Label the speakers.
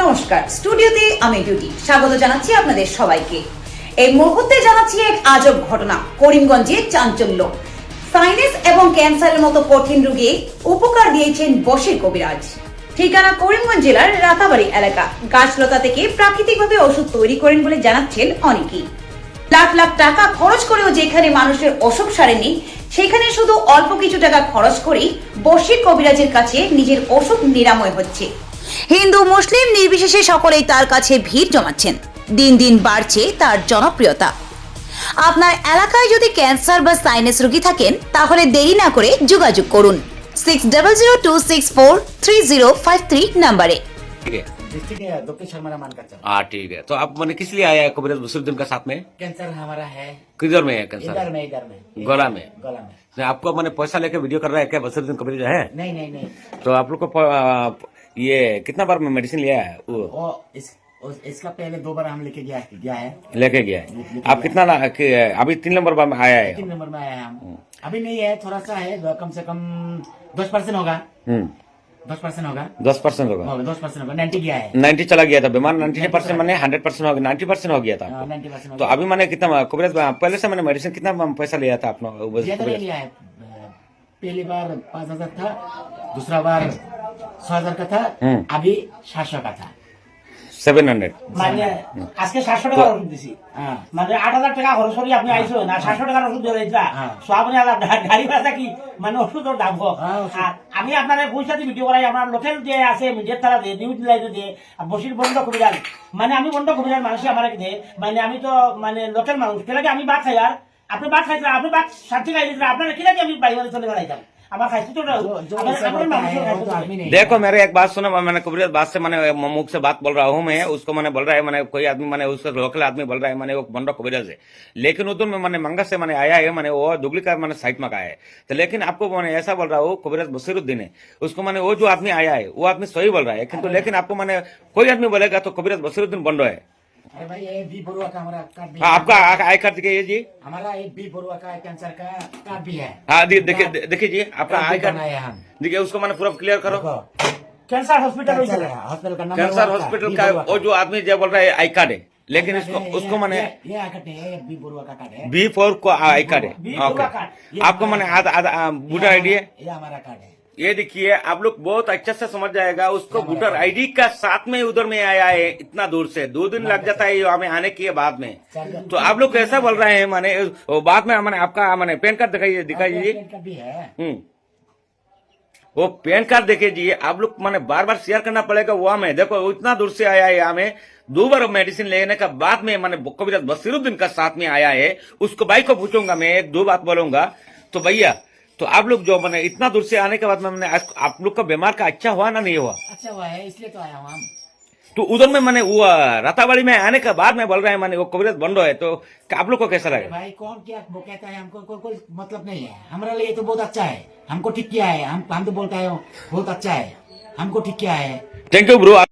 Speaker 1: নমস্কার, স্টুডিওতে আমি ডিউটি স্বাগত জানাচ্ছি আপনাদের সবাইকে। এই মুহূর্তে জানাচ্ছি এক আজব ঘটনা। করিমগঞ্জে চাঞ্চল্য। সাইনাস এবং ক্যান্সারের মতো কঠিন রোগে উপকার দিয়েছেন বশির কবিরাজ। ঠিকানা করিমগঞ্জ জেলার রাতাবাড়ি এলাকা। গাছলতা থেকে প্রাকৃতিকভাবে ওষুধ তৈরি করেন বলে জানাচ্ছেন অনেকেই। লাখ লাখ টাকা খরচ করেও যেখানে মানুষের অসুখ সারেনি, সেখানে শুধু অল্প কিছু টাকা খরচ করেই বশির কবিরাজের কাছে নিজের অসুখ নিরাময় হচ্ছে। হিন্দু মুসলিম নির্বিশেষে সকলেই তার কাছে ভিড় জমাচ্ছেন। দিন দিন বাড়ছে তার জনপ্রিয়তা। আপনার এলাকায় যদি ক্যান্সার বা সাইনাস রোগী থাকেন, তাহলে দেরি না করে যোগাযোগ করুন 6002643053 नंबरे।
Speaker 2: ठीक है,
Speaker 3: डिस्ट्रिक्ट है डॉक्टर शर्मा मान का चल।
Speaker 2: हाँ ठीक है। तो आप मैंने किस लिए आया है कबीरज बसीरुद्दीन का साथ में?
Speaker 3: कैंसर हमारा है
Speaker 2: किधर में है कैंसर?
Speaker 3: इधर में
Speaker 2: गला में।
Speaker 3: गला में।
Speaker 2: नहीं, आपको मैंने पैसा लेके वीडियो कर रहा है क्या बसीरुद्दीन कबीरज है?
Speaker 3: नहीं नहीं नहीं
Speaker 2: तो आप लोग को ये कितना बार में मेडिसिन लिया है वो?
Speaker 3: वो इसका पहले 2 बार हम लेके गया है
Speaker 2: लेके गया है। आप कितना अभी 3 नंबर बार में आया है?
Speaker 3: 3 नंबर में आया है हम। अभी नहीं है, थोड़ा सा है, कम से कम 10% होगा। 10% होगा
Speaker 2: 10% होगा।
Speaker 3: 10% होगा। 90 गया है।
Speaker 2: 90 चला गया था बीमार। 90% मैंने 100% हो गया, 90% हो गया था आपको।
Speaker 3: 90%
Speaker 2: तो अभी मैंने कितना कबीरज पहले से मैंने मेडिसिन कितना पैसा लिया था आपने?
Speaker 3: ज्यादा नहीं लिया है। पहली बार 5000 था, दूसरा बार 6000 का था, अभी 700 का था।
Speaker 2: 700
Speaker 4: মানে আজকে 700 টাকার ওষুধ দিছি।
Speaker 3: हाँ
Speaker 4: মানে 8000 টাকা খরচ করি আপনি আইছো না 700 টাকার ওষুধ দিয়ে দিতা।
Speaker 3: হ্যাঁ।
Speaker 4: সো আপনি আর গাড়ি ভাড়া কি মানে ওষুধের দাম কম।
Speaker 3: হ্যাঁ, ওষুধ।
Speaker 4: আর আমি আপনারে পয়সা দিয়ে ভিডিও করাই, আমার লোকাল যে আছে মিডিয়ার তারা দিয়ে নিউজ লাইনে দিয়ে বসির বন্ধ কবিরাজ। মানে আমি বন্ধ কবিরাজ মানুষ আমার দিয়ে, মানে আমি তো মানে লোকাল মানুষ কেলাকে আমি ভাত খাই, আর আপনি ভাত খাইতে আপনি ভাত সাথে খাই দিতে আপনারা কিলাকে আমি বাড়ি বাড়ি চলে বেড়াইতাম। আমার খাইতে তো
Speaker 3: जो ऐसा बोलता है वो तो आदमी नहीं है।
Speaker 2: देखो मेरे एक बात सुनो, मैंने कबीरज बात से मैंने मुख से बात बोल रहा हूँ मैं, उसको मैंने बोल रहा है मैंने कोई आदमी मैंने उसका लोकल आदमी बोल रहा है मैंने वो बंडो कबीरज है, लेकिन उधर में मैंने मंगा से मैंने आया है, मैंने वो दुगली का मैंने साइड में का है। तो लेकिन आपको मैंने ऐसा बोल रहा हूँ कबीरज बसीरुद्दीन है, उसको मैंने वो जो आदमी आया है वो आदमी सही बोल रहा है, किंतु लेकिन आपको मैंने कोई आदमी बोलेगा तो कबीरज बसीरुद्दीन बंडो है।
Speaker 3: अरे भाई ये बी बरुआ का हमारा कार्ड भी
Speaker 2: हाँ,
Speaker 3: है।
Speaker 2: आपका आई कार्ड दिखाइए जी।
Speaker 3: हमारा एक बी बरुआ का कैंसर का कार्ड भी है।
Speaker 2: हाँ देखिए देखिए जी आपका आई कार्ड
Speaker 3: बनाया हम।
Speaker 2: देखिए, उसको मैंने पूरा क्लियर करो।
Speaker 3: देखो,
Speaker 4: ক্যান্সার হসপিটাল
Speaker 3: कैंसर
Speaker 4: হইছে।
Speaker 3: है, हॉस्पिटल का नंबर
Speaker 2: कैंसर
Speaker 3: 1
Speaker 2: हॉस्पिटल
Speaker 3: बी
Speaker 2: का
Speaker 3: बरुआ
Speaker 2: वो जो आदमी जो बोल रहा है आई कार्ड है, लेकिन उसको मैंने
Speaker 3: ये आकट है, बी बरुआ का कार्ड है।
Speaker 2: B4 को आई कार्ड है।
Speaker 4: B Barua
Speaker 2: okay,
Speaker 4: card.
Speaker 2: आपको मैंने वोटर आईडी है,
Speaker 3: ये हमारा कार्ड है।
Speaker 2: ये देखिए आप लोग बहुत अच्छे से समझ जाएगा। उसको वोटर आईडी का साथ में उधर में आया है, इतना दूर से 2 दिन लग जाता है हमें आने के बाद में। तो आप लोग कैसा बोल रहे हैं माने बाद में मैंने आपका मैंने पैन कार्ड दिखाइए दिखाइए।
Speaker 3: पेन कार्ड भी है।
Speaker 2: वो पैन कार्ड देखिए जी, आप लोग मैंने बार बार शेयर करना पड़ेगा। वो हमें देखो इतना दूर से आया है, हमें 2 बार मेडिसिन लेने का बाद में मैंने कबीरज बसीरुद्दीन का साथ में आया है। उसको भाई को पूछूंगा मैं, 1-2 बात बोलूंगा। तो भैया तो आप लोग जो मैंने इतना दूर से आने के बाद में मैंने आप लोग का बीमार का अच्छा हुआ ना नहीं हुआ?
Speaker 3: अच्छा हुआ है, इसलिए तो आया हूँ हम।
Speaker 2: तो उधर में मैंने वो राताबाड़ी में आने के बाद में बोल रहे हैं मैंने वो कबीरज बंडो है, तो आप लोग को कैसा
Speaker 3: अरे
Speaker 2: लगे?
Speaker 3: भाई कौन क्या वो कहता है, हमको कोई मतलब नहीं है। हमारे लिए तो बहुत अच्छा है, हमको ठीक किया है। हम तो बोलता है बहुत अच्छा है, हमको ठीक किया है।
Speaker 2: Thank you bro.